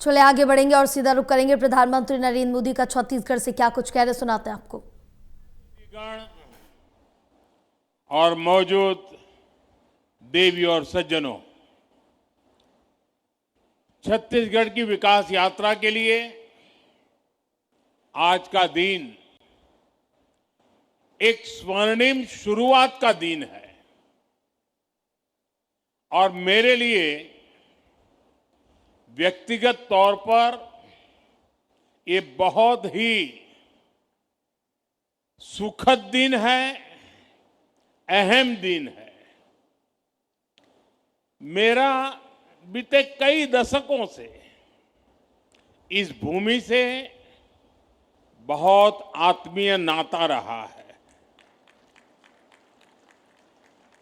चले आगे बढ़ेंगे और सीधा रुख करेंगे प्रधानमंत्री नरेंद्र मोदी का छत्तीसगढ़ से क्या कुछ कह रहे सुनाते हैं आपको। और मौजूद देवी और सज्जनों, छत्तीसगढ़ की विकास यात्रा के लिए आज का दिन एक स्वर्णिम शुरुआत का दिन है और मेरे लिए व्यक्तिगत तौर पर ये बहुत ही सुखद दिन है, अहम दिन है। मेरा बीते कई दशकों से इस भूमि से बहुत आत्मीय नाता रहा है।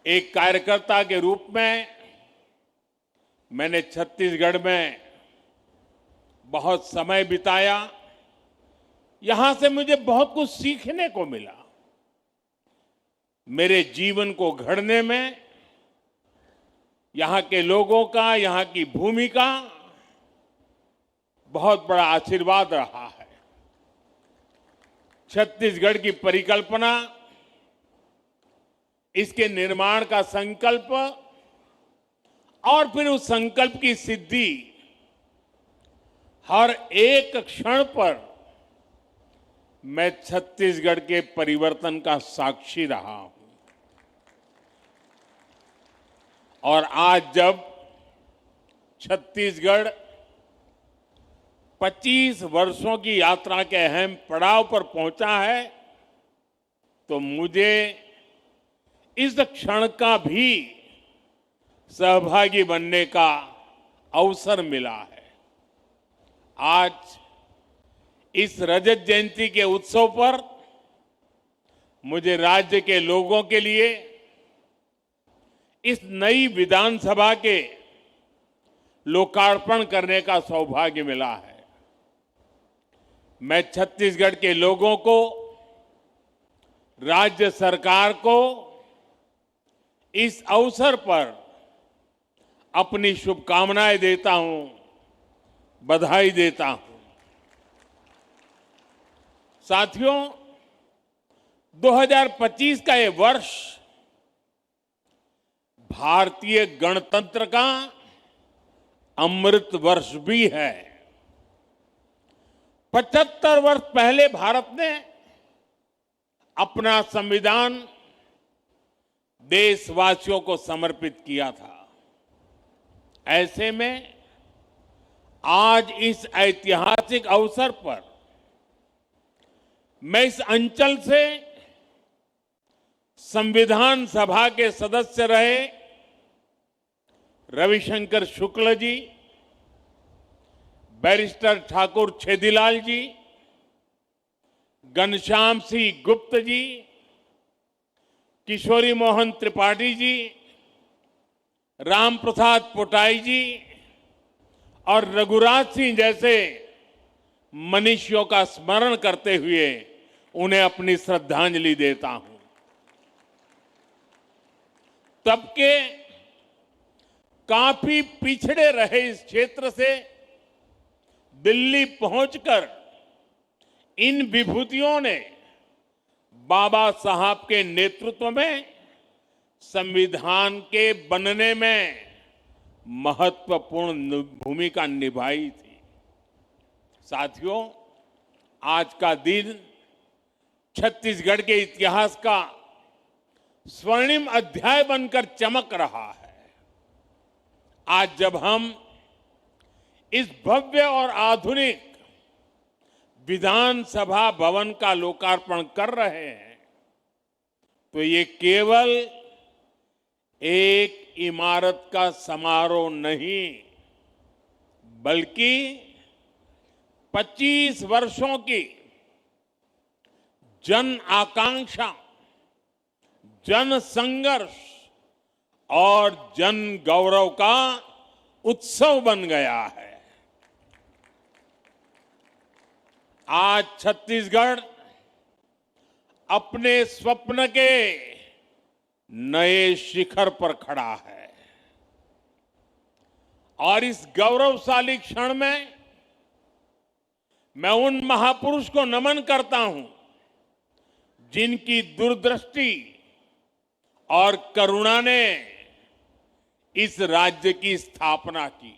एक कार्यकर्ता के रूप में मैंने छत्तीसगढ़ में बहुत समय बिताया। यहां से मुझे बहुत कुछ सीखने को मिला। मेरे जीवन को गढ़ने में यहां के लोगों का, यहां की भूमि का बहुत बड़ा आशीर्वाद रहा है। छत्तीसगढ़ की परिकल्पना, इसके निर्माण का संकल्प और फिर उस संकल्प की सिद्धि, हर एक क्षण पर मैं छत्तीसगढ़ के परिवर्तन का साक्षी रहा हूं। और आज जब छत्तीसगढ़ 25 वर्षों की यात्रा के अहम पड़ाव पर पहुंचा है, तो मुझे इस क्षण का भी सहभागी बनने का अवसर मिला है। आज इस रजत जयंती के उत्सव पर मुझे राज्य के लोगों के लिए इस नई विधानसभा के लोकार्पण करने का सौभाग्य मिला है। मैं छत्तीसगढ़ के लोगों को, राज्य सरकार को इस अवसर पर अपनी शुभकामनाएं देता हूं, बधाई देता हूं। साथियों, 2025 का ये वर्ष भारतीय गणतंत्र का अमृत वर्ष भी है। 75 वर्ष पहले भारत ने अपना संविधान देशवासियों को समर्पित किया था। ऐसे में आज इस ऐतिहासिक अवसर पर मैं इस अंचल से संविधान सभा के सदस्य रहे रविशंकर शुक्ल जी, बैरिस्टर ठाकुर छेदीलाल जी, घनश्याम सिंह गुप्त जी, किशोरी मोहन त्रिपाठी जी, राम प्रसाद पोटाई जी और रघुराज सिंह जैसे मनीषियों का स्मरण करते हुए उन्हें अपनी श्रद्धांजलि देता हूं। तब के काफी पिछड़े रहे इस क्षेत्र से दिल्ली पहुंचकर इन विभूतियों ने बाबा साहब के नेतृत्व में संविधान के बनने में महत्वपूर्ण भूमिका निभाई थी। साथियों, आज का दिन छत्तीसगढ़ के इतिहास का स्वर्णिम अध्याय बनकर चमक रहा है। आज जब हम इस भव्य और आधुनिक विधानसभा भवन का लोकार्पण कर रहे हैं, तो ये केवल एक इमारत का समारोह नहीं, बल्कि 25 वर्षों की जन आकांक्षा, जन संघर्ष और जन गौरव का उत्सव बन गया है। आज छत्तीसगढ़ अपने स्वप्न के नए शिखर पर खड़ा है और इस गौरवशाली क्षण में मैं उन महापुरुष को नमन करता हूं जिनकी दूरदृष्टि और करुणा ने इस राज्य की स्थापना की।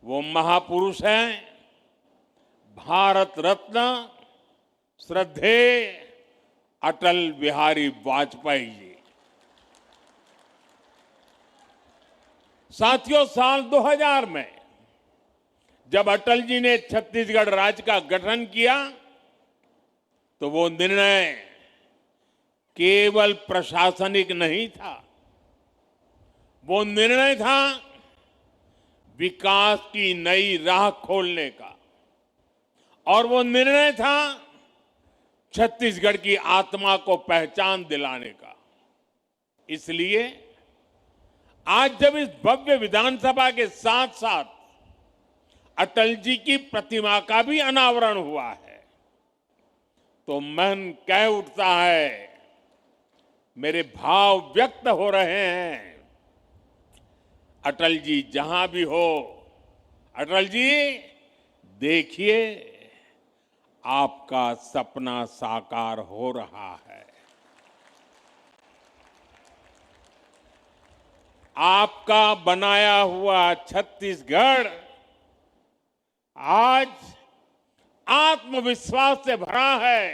वो महापुरुष हैं भारत रत्न श्रद्धेय अटल बिहारी वाजपेयी जी। साथियों, साल 2000 में जब अटल जी ने छत्तीसगढ़ राज्य का गठन किया तो वो निर्णय केवल प्रशासनिक नहीं था, वो निर्णय था विकास की नई राह खोलने का, और वो निर्णय था छत्तीसगढ़ की आत्मा को पहचान दिलाने का। इसलिए आज जब इस भव्य विधानसभा के साथ साथ अटल जी की प्रतिमा का भी अनावरण हुआ है तो मन कह उठता है, मेरे भाव व्यक्त हो रहे हैं। अटल जी जहां भी हो, अटल जी देखिए आपका सपना साकार हो रहा है। आपका बनाया हुआ छत्तीसगढ़ आज आत्मविश्वास से भरा है,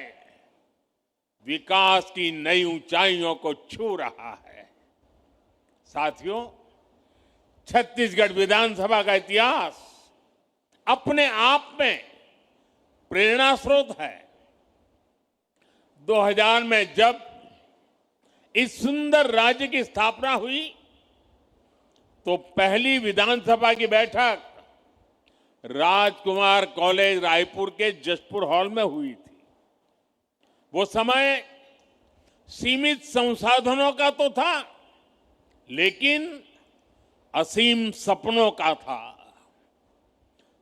विकास की नई ऊंचाइयों को छू रहा है। साथियों, छत्तीसगढ़ विधानसभा का इतिहास अपने आप में प्रेरणा स्रोत है। 2000 में जब इस सुंदर राज्य की स्थापना हुई तो पहली विधानसभा की बैठक राजकुमार कॉलेज रायपुर के जसपुर हॉल में हुई थी। वो समय सीमित संसाधनों का तो था, लेकिन असीम सपनों का था।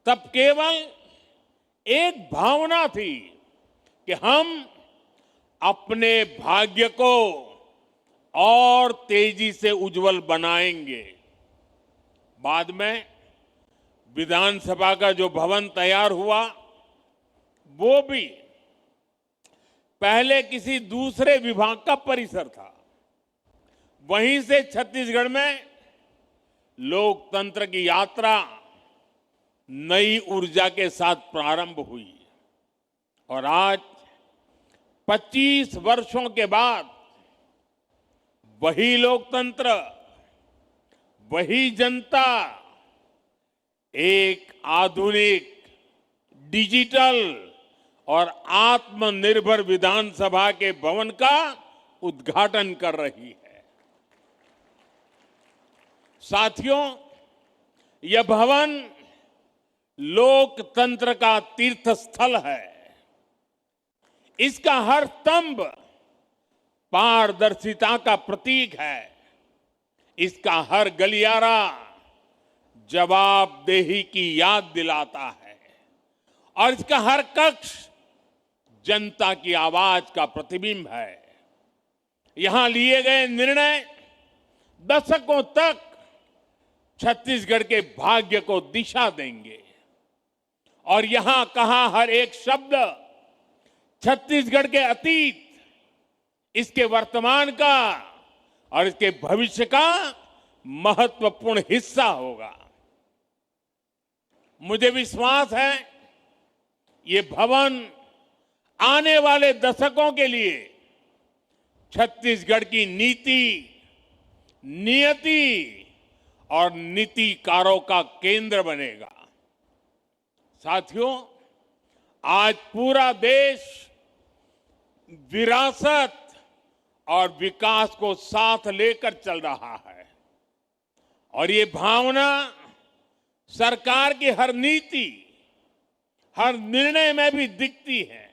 तब केवल एक भावना थी कि हम अपने भाग्य को और तेजी से उज्जवल बनाएंगे। बाद में विधानसभा का जो भवन तैयार हुआ वो भी पहले किसी दूसरे विभाग का परिसर था। वहीं से छत्तीसगढ़ में लोकतंत्र की यात्रा नई ऊर्जा के साथ प्रारंभ हुई और आज 25 वर्षों के बाद वही लोकतंत्र, वही जनता एक आधुनिक, डिजिटल और आत्मनिर्भर विधानसभा के भवन का उद्घाटन कर रही है। साथियों, यह भवन लोकतंत्र का तीर्थ स्थल है। इसका हर स्तंभ पारदर्शिता का प्रतीक है। इसका हर गलियारा जवाबदेही की याद दिलाता है और इसका हर कक्ष जनता की आवाज का प्रतिबिंब है। यहां लिए गए निर्णय दशकों तक छत्तीसगढ़ के भाग्य को दिशा देंगे और यहां कहा हर एक शब्द छत्तीसगढ़ के अतीत, इसके वर्तमान का और इसके भविष्य का महत्वपूर्ण हिस्सा होगा। मुझे विश्वास है ये भवन आने वाले दशकों के लिए छत्तीसगढ़ की नीति, नियति और नीतिकारों का केंद्र बनेगा। साथियों, आज पूरा देश विरासत और विकास को साथ लेकर चल रहा है और ये भावना सरकार की हर नीति, हर निर्णय में भी दिखती है।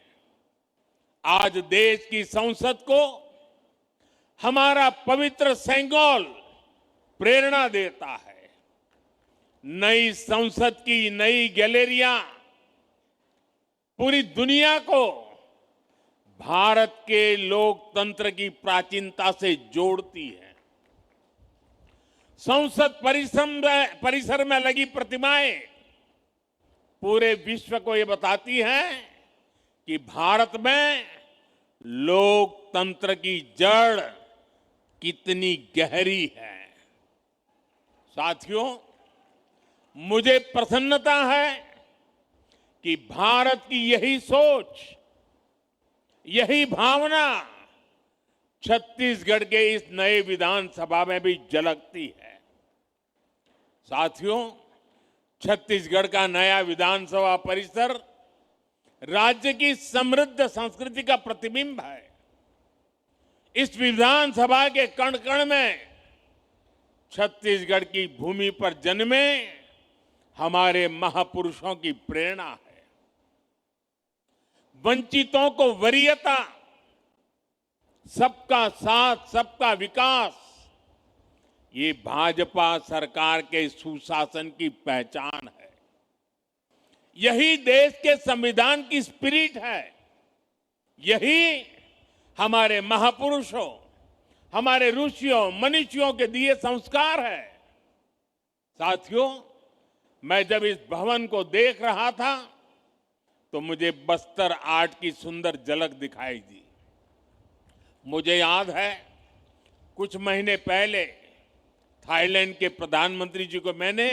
आज देश की संसद को हमारा पवित्र सेंगोल प्रेरणा देता है। नई संसद की नई गैलरियां पूरी दुनिया को भारत के लोकतंत्र की प्राचीनता से जोड़ती है। संसद परिसर में लगी प्रतिमाएं पूरे विश्व को ये बताती है कि भारत में लोकतंत्र की जड़ कितनी गहरी है। साथियों, मुझे प्रसन्नता है कि भारत की यही सोच, यही भावना छत्तीसगढ़ के इस नए विधानसभा में भी झलकती है। साथियों, छत्तीसगढ़ का नया विधानसभा परिसर राज्य की समृद्ध संस्कृति का प्रतिबिंब है। इस विधानसभा के कण कण में छत्तीसगढ़ की भूमि पर जन्मे हमारे महापुरुषों की प्रेरणा है। वंचितों को वरीयता, सबका साथ, सबका विकास, ये भाजपा सरकार के सुशासन की पहचान है। यही देश के संविधान की स्पिरिट है। यही हमारे महापुरुषों, हमारे ऋषियों, मनीषियों के दिए संस्कार है। साथियों, मैं जब इस भवन को देख रहा था तो मुझे बस्तर आर्ट की सुंदर झलक दिखाई दी। मुझे याद है, कुछ महीने पहले थाईलैंड के प्रधानमंत्री जी को मैंने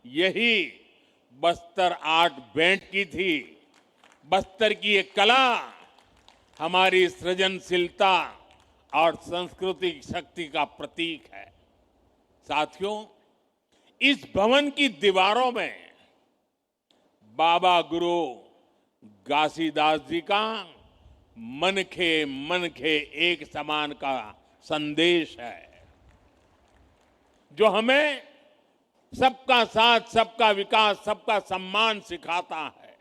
यही बस्तर आर्ट भेंट की थी। बस्तर की ये कला हमारी सृजनशीलता और सांस्कृतिक शक्ति का प्रतीक है। साथियों, इस भवन की दीवारों में बाबा गुरु घासीदास जी का मन खे एक समान का संदेश है, जो हमें सबका साथ, सबका विकास, सबका सम्मान सिखाता है।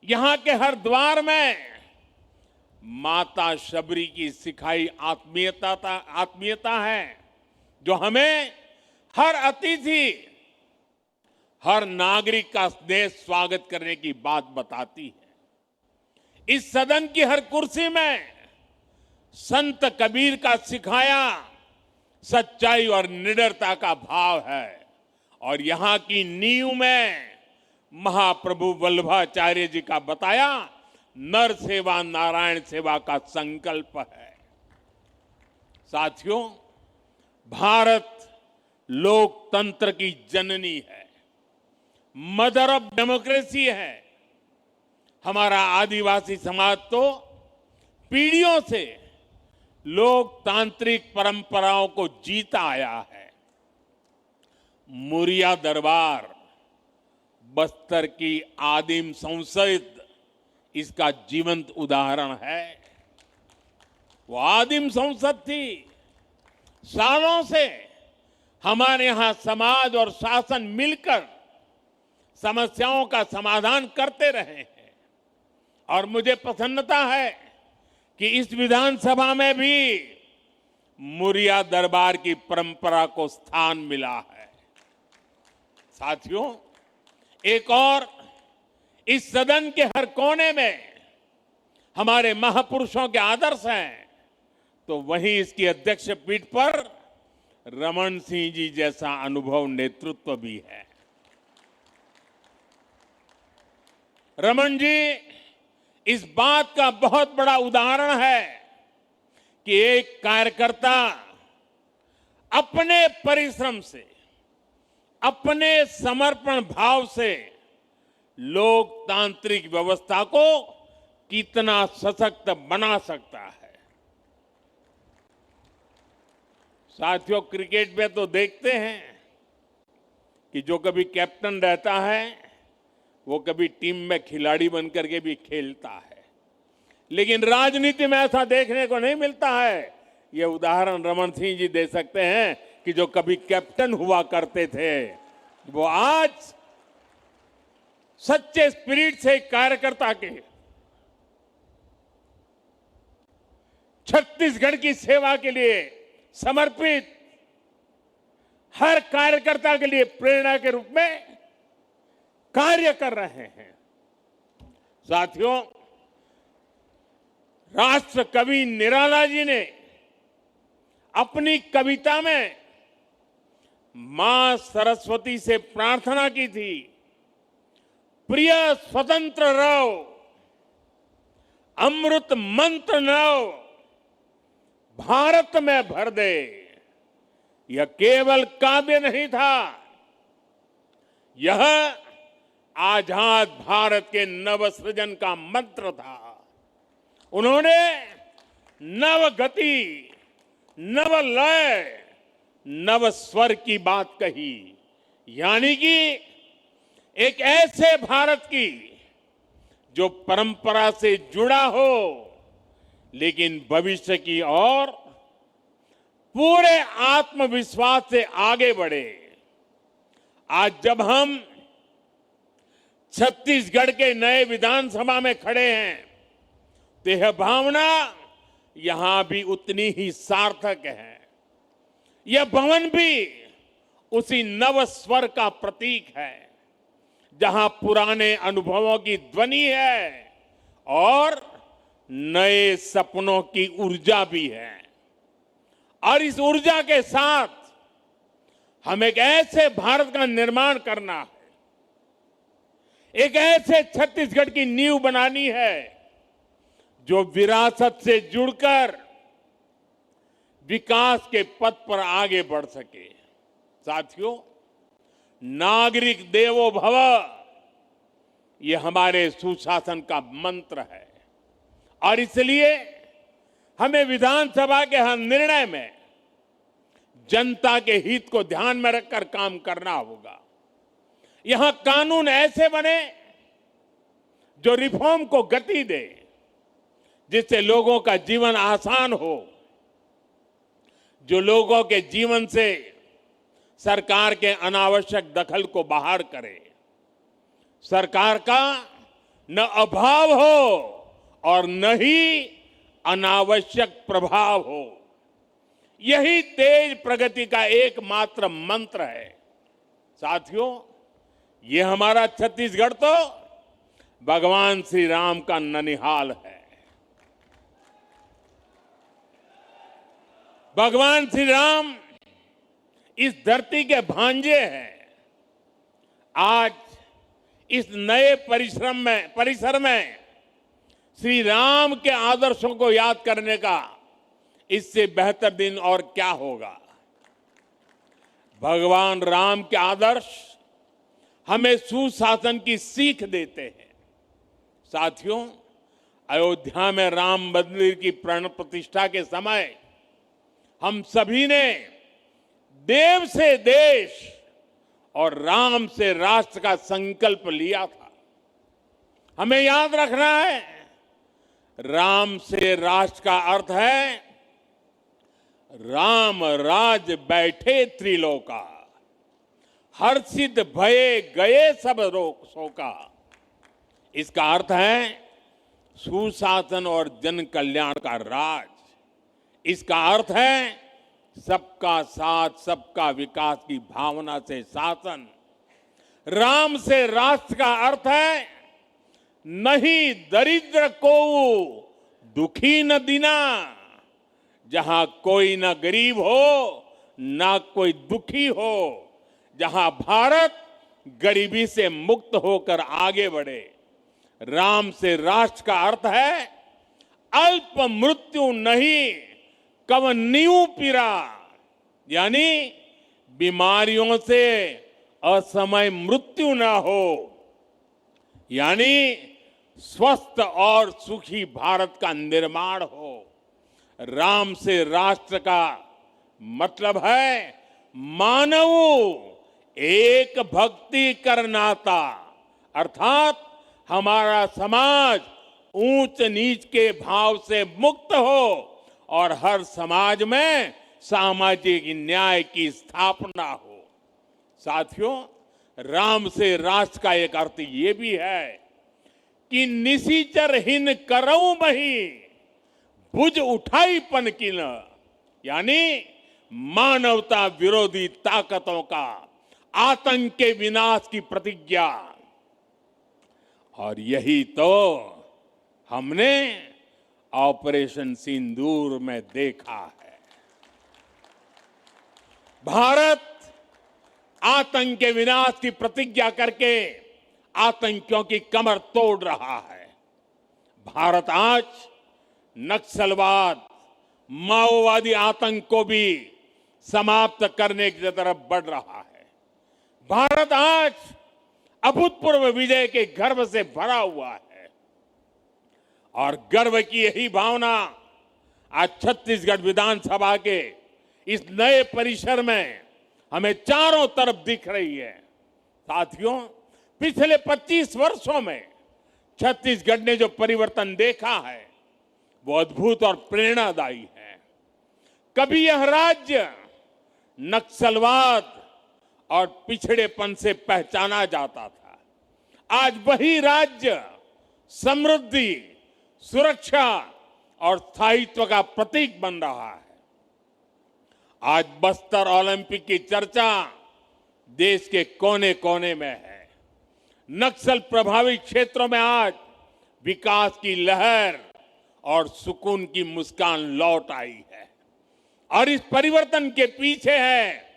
यहां के हर द्वार में माता शबरी की सिखाई आत्मीयता है, जो हमें हर अतिथि, हर नागरिक का स्नेह स्वागत करने की बात बताती है। इस सदन की हर कुर्सी में संत कबीर का सिखाया सच्चाई और निडरता का भाव है, और यहां की नींव में महाप्रभु वल्लभाचार्य जी का बताया नर सेवा नारायण सेवा का संकल्प है। साथियों, भारत लोकतंत्र की जननी है, मदर ऑफ डेमोक्रेसी है। हमारा आदिवासी समाज तो पीढ़ियों से लोकतांत्रिक परंपराओं को जीता आया है। मुरिया दरबार, बस्तर की आदिम संसद इसका जीवंत उदाहरण है। वो आदिम संसद थी। सालों से हमारे यहां समाज और शासन मिलकर समस्याओं का समाधान करते रहे हैं, और मुझे प्रसन्नता है कि इस विधानसभा में भी मुरिया दरबार की परंपरा को स्थान मिला है। साथियों, एक और इस सदन के हर कोने में हमारे महापुरुषों के आदर्श हैं, तो वहीं इसकी अध्यक्ष पीठ पर रमन सिंह जी जैसा अनुभव नेतृत्व भी है। रमन जी इस बात का बहुत बड़ा उदाहरण है कि एक कार्यकर्ता अपने परिश्रम से, अपने समर्पण भाव से लोकतांत्रिक व्यवस्था को कितना सशक्त बना सकता है। साथियों, क्रिकेट में तो देखते हैं कि जो कभी कैप्टन रहता है वो कभी टीम में खिलाड़ी बनकर के भी खेलता है, लेकिन राजनीति में ऐसा देखने को नहीं मिलता है। ये उदाहरण रमन सिंह जी दे सकते हैं कि जो कभी कैप्टन हुआ करते थे, वो आज सच्चे स्पिरिट से कार्यकर्ता के छत्तीसगढ़ की सेवा के लिए समर्पित, हर कार्यकर्ता के लिए प्रेरणा के रूप में कार्य कर रहे हैं। साथियों, राष्ट्र कवि निराला जी ने अपनी कविता में मां सरस्वती से प्रार्थना की थी, प्रिय स्वतंत्र रहो, अमृत मंत्र नव भारत में भर दे। यह केवल काव्य नहीं था, यह आजाद भारत के नव सृजन का मंत्र था। उन्होंने नव गति, नव लय, नव स्वर की बात कही, यानी कि एक ऐसे भारत की जो परंपरा से जुड़ा हो लेकिन भविष्य की ओर पूरे आत्मविश्वास से आगे बढ़े। आज जब हम छत्तीसगढ़ के नए विधानसभा में खड़े हैं तो यह भावना यहां भी उतनी ही सार्थक है। यह भवन भी उसी नव स्वर का प्रतीक है जहां पुराने अनुभवों की ध्वनि है और नए सपनों की ऊर्जा भी है। और इस ऊर्जा के साथ हम एक ऐसे भारत का निर्माण करना है, एक ऐसे छत्तीसगढ़ की नींव बनानी है जो विरासत से जुड़कर विकास के पथ पर आगे बढ़ सके। साथियों, नागरिक देवो भव ये हमारे सुशासन का मंत्र है और इसलिए हमें विधानसभा के हर निर्णय में जनता के हित को ध्यान में रखकर काम करना होगा। यहां कानून ऐसे बने जो रिफॉर्म को गति दे, जिससे लोगों का जीवन आसान हो, जो लोगों के जीवन से सरकार के अनावश्यक दखल को बाहर करे, सरकार का न अभाव हो और न ही अनावश्यक प्रभाव हो। यही तेज प्रगति का एकमात्र मंत्र है। साथियों, ये हमारा छत्तीसगढ़ तो भगवान श्री राम का ननिहाल है। भगवान श्री राम इस धरती के भांजे हैं। आज इस नए परिसर में श्री राम के आदर्शों को याद करने का इससे बेहतर दिन और क्या होगा। भगवान राम के आदर्श हमें सुशासन की सीख देते हैं। साथियों, अयोध्या में राम मंदिर की प्राण प्रतिष्ठा के समय हम सभी ने देव से देश और राम से राष्ट्र का संकल्प लिया था। हमें याद रखना है, राम से राष्ट्र का अर्थ है राम राज बैठे त्रिलोका, हर्षित भये गए सब रोग शोका। इसका अर्थ है सुशासन और जन कल्याण का राज। इसका अर्थ है सबका साथ, सबका विकास की भावना से शासन। राम से राष्ट्र का अर्थ है नहीं दरिद्र को दुखी न दीना, जहां कोई न गरीब हो ना कोई दुखी हो, जहां भारत गरीबी से मुक्त होकर आगे बढ़े। राम से राष्ट्र का अर्थ है अल्प मृत्यु नहीं कवनीयु पीरा, यानी बीमारियों से असमय मृत्यु ना हो, यानी स्वस्थ और सुखी भारत का निर्माण हो। राम से राष्ट्र का मतलब है मानव एक भक्ति करनाता, अर्थात हमारा समाज ऊंच नीच के भाव से मुक्त हो और हर समाज में सामाजिक न्याय की स्थापना हो। साथियों, राम से राष्ट्र का एक अर्थ ये भी है कि निशिचरहीन करऊं बही भुज उठाई पनकिन, यानी मानवता विरोधी ताकतों का आतंक के विनाश की प्रतिज्ञा। और यही तो हमने ऑपरेशन सिंदूर में देखा है। भारत आतंक के विनाश की प्रतिज्ञा करके आतंकियों की कमर तोड़ रहा है। भारत आज नक्सलवाद, माओवादी आतंक को भी समाप्त करने की तरफ बढ़ रहा है। भारत आज अभूतपूर्व विजय के गर्व से भरा हुआ है और गर्व की यही भावना आज छत्तीसगढ़ विधानसभा के इस नए परिसर में हमें चारों तरफ दिख रही है। साथियों, पिछले 25 वर्षों में छत्तीसगढ़ ने जो परिवर्तन देखा है वो अद्भुत और प्रेरणादायी है। कभी यह राज्य नक्सलवाद और पिछड़ेपन से पहचाना जाता था, आज वही राज्य समृद्धि, सुरक्षा और स्थायित्व का प्रतीक बन रहा है। आज बस्तर ओलंपिक की चर्चा देश के कोने कोने में है। नक्सल प्रभावित क्षेत्रों में आज विकास की लहर और सुकून की मुस्कान लौट आई है और इस परिवर्तन के पीछे है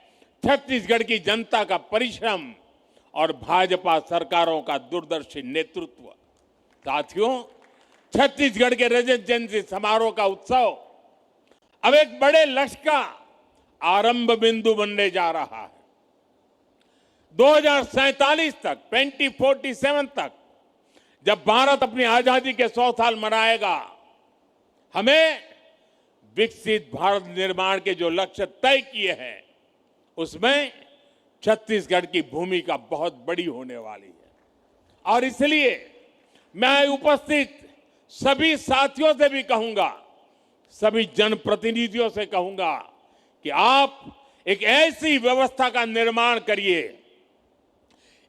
छत्तीसगढ़ की जनता का परिश्रम और भाजपा सरकारों का दूरदर्शी नेतृत्व। साथियों, छत्तीसगढ़ के रजत जयंती समारोह का उत्सव अब एक बड़े लक्ष्य का आरंभ बिंदु बनने जा रहा है। 2047 तक, 2047 तक जब भारत अपनी आजादी के 100 साल मनाएगा, हमें विकसित भारत निर्माण के जो लक्ष्य तय किए हैं उसमें छत्तीसगढ़ की भूमिका बहुत बड़ी होने वाली है। और इसलिए मैं उपस्थित सभी साथियों से भी कहूंगा, सभी जनप्रतिनिधियों से कहूंगा कि आप एक ऐसी व्यवस्था का निर्माण करिए,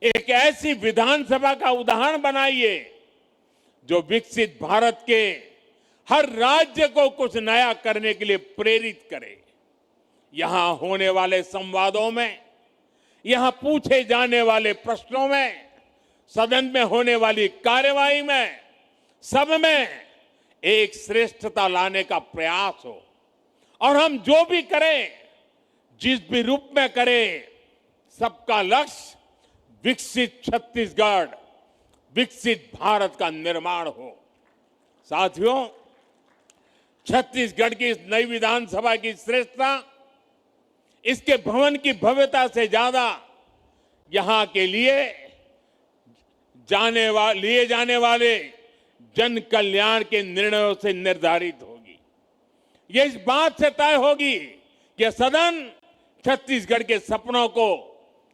एक ऐसी विधानसभा का उदाहरण बनाइए जो विकसित भारत के हर राज्य को कुछ नया करने के लिए प्रेरित करे। यहां होने वाले संवादों में, यहां पूछे जाने वाले प्रश्नों में, सदन में होने वाली कार्यवाही में, सब में एक श्रेष्ठता लाने का प्रयास हो और हम जो भी करें, जिस भी रूप में करें, सबका लक्ष्य विकसित छत्तीसगढ़, विकसित भारत का निर्माण हो। साथियों, छत्तीसगढ़ की इस नई विधानसभा की श्रेष्ठता इसके भवन की भव्यता से ज्यादा यहां के लिए जाने वाले जन कल्याण के निर्णयों से निर्धारित होगी। ये इस बात से तय होगी कि सदन छत्तीसगढ़ के सपनों को,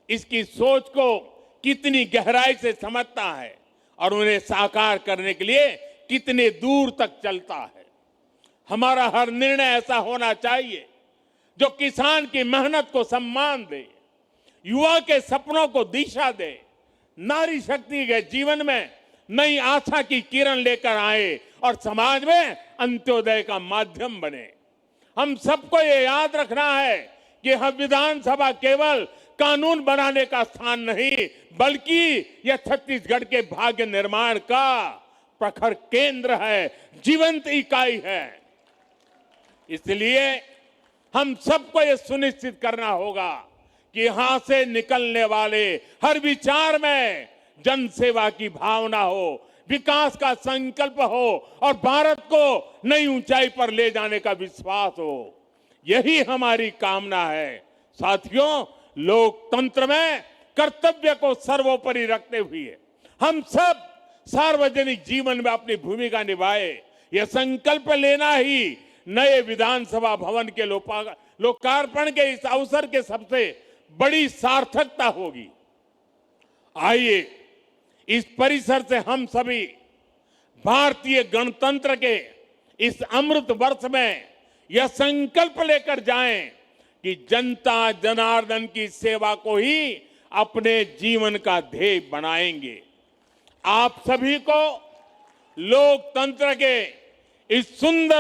इसकी सोच को कितनी गहराई से समझता है और उन्हें साकार करने के लिए कितने दूर तक चलता है। हमारा हर निर्णय ऐसा होना चाहिए जो किसान की मेहनत को सम्मान दे, युवा के सपनों को दिशा दे, नारी शक्ति के जीवन में नई आशा की किरण लेकर आए और समाज में अंत्योदय का माध्यम बने। हम सबको ये याद रखना है कि हम विधानसभा केवल कानून बनाने का स्थान नहीं, बल्कि यह छत्तीसगढ़ के भाग्य निर्माण का प्रखर केंद्र है, जीवंत इकाई है। इसलिए हम सबको यह सुनिश्चित करना होगा कि यहां से निकलने वाले हर विचार में जन सेवा की भावना हो, विकास का संकल्प हो और भारत को नई ऊंचाई पर ले जाने का विश्वास हो। यही हमारी कामना है। साथियों, लोकतंत्र में कर्तव्य को सर्वोपरि रखते हुए हम सब सार्वजनिक जीवन में अपनी भूमिका निभाए, यह संकल्प लेना ही नए विधानसभा भवन के लोकार्पण के इस अवसर के सबसे बड़ी सार्थकता होगी। आइए इस परिसर से हम सभी भारतीय गणतंत्र के इस अमृत वर्ष में यह संकल्प लेकर जाएं कि जनता जनार्दन की सेवा को ही अपने जीवन का ध्येय बनाएंगे। आप सभी को लोकतंत्र के इस सुंदर